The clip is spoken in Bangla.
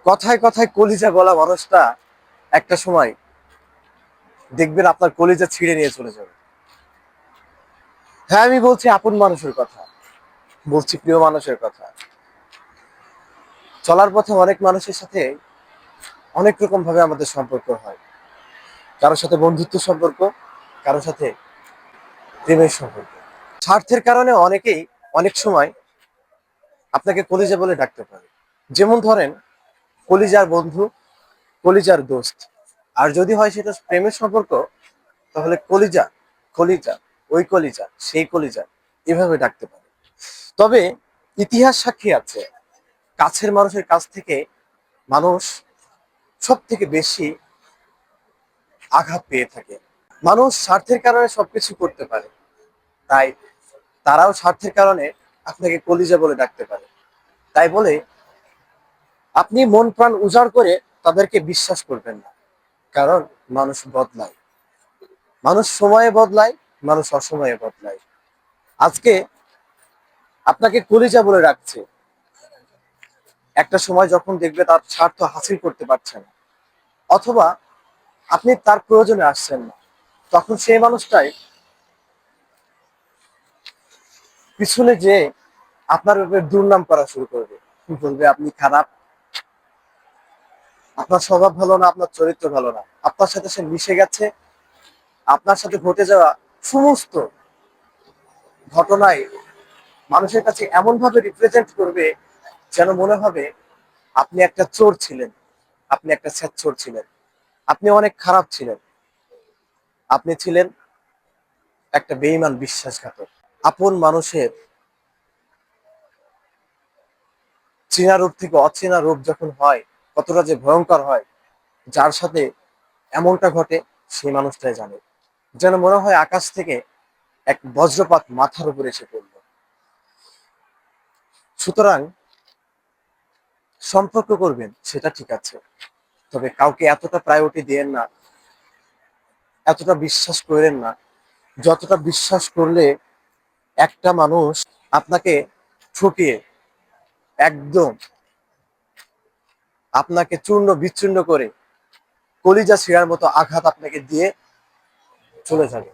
কথায় কথায় কলিজা বলা মানুষটা একটা সময় দেখবেন আপনার কলিজা ছিঁড়ে নিয়ে চলে যাবে। হ্যাঁ, আমি বলছি আপন মানুষের কথা, বলছি প্রিয় মানুষের কথা। চলার পথে অনেক মানুষের সাথে অনেক রকম ভাবে আমাদের সম্পর্ক হয়। কারোর সাথে বন্ধুত্ব সম্পর্ক, কারোর সাথে প্রেমের সম্পর্ক। স্বার্থের কারণে অনেকেই অনেক সময় আপনাকে কলিজা বলে ডাকতে পারে। যেমন ধরেন, কলিজার বন্ধু, কলিজার দোস্ত। আর যদি হয় সেটা প্রেমের সম্পর্ক, তাহলে কলিজা, কলিজা, ওই কলিজা, সেই কলিজা, এভাবে ডাকতে পারে। তবে ইতিহাস সাক্ষী আছে, কাছের মানুষের কাছ থেকে মানুষ সব থেকে বেশি আঘাত পেয়ে থাকে। মানুষ স্বার্থের কারণে সবকিছু করতে পারে, তাই তারাও স্বার্থের কারণে আপনাকে কলিজা বলে ডাকতে পারে। তাই বলে আপনি মন প্রাণ উজাড় করে তাদেরকে বিশ্বাস করবেন না, কারণ মানুষ বদলায়, মানুষ সময়ে বদলায়, মানুষ অসময়ে বদলায়। আজকে আপনাকে কলিজা বলে রাখছে, একটা সময় যখন দেখবে তার স্বার্থ হাসিল করতে পারছে না, অথবা আপনি তার প্রয়োজনে আসছেন না, তখন সেই মানুষটাই পিছনে যে আপনার ব্যাপারে দুর্নাম করা শুরু করবে, বলবে আপনি খারাপ, আপনার স্বভাব ভালো না, আপনার চরিত্র ভালো না। আপনার সাথে সে মিশে গেছে, আপনার সাথে ঘটে যাওয়া সমস্ত ঘটনায় মানুষের কাছে এমন ভাবে রিপ্রেজেন্ট করবে যেন মনে হবে আপনি একটা চোর ছিলেন, আপনি একটা ছ্যাচোর ছিলেন, আপনি অনেক খারাপ ছিলেন, আপনি ছিলেন একটা বেঈমান বিশ্বাসঘাতক। আপন মানুষের চেনা রূপ থেকে অচেনা রূপ যখন হয়, কতটা যে ভয়ঙ্কর হয়, যার সাথে এমনটা ঘটে সেই মানুষটাই জানে। যেন মনে হয় আকাশ থেকে এক বজ্রপাত মাথার উপরে এসে পড়লো। সুতরাং সম্পর্ক করবেন সেটা ঠিক আছে, তবে কাউকে এতটা প্রায়োরিটি দিয়েন না, এতটা বিশ্বাস করেন না যতটা বিশ্বাস করলে একটা মানুষ আপনাকে ঠকিয়ে একদম আপনাকে চূর্ণ বিচূর্ণ করে কলিজা ছিঁড়ার মতো আঘাত আপনাকে দিয়ে চলে যাবে।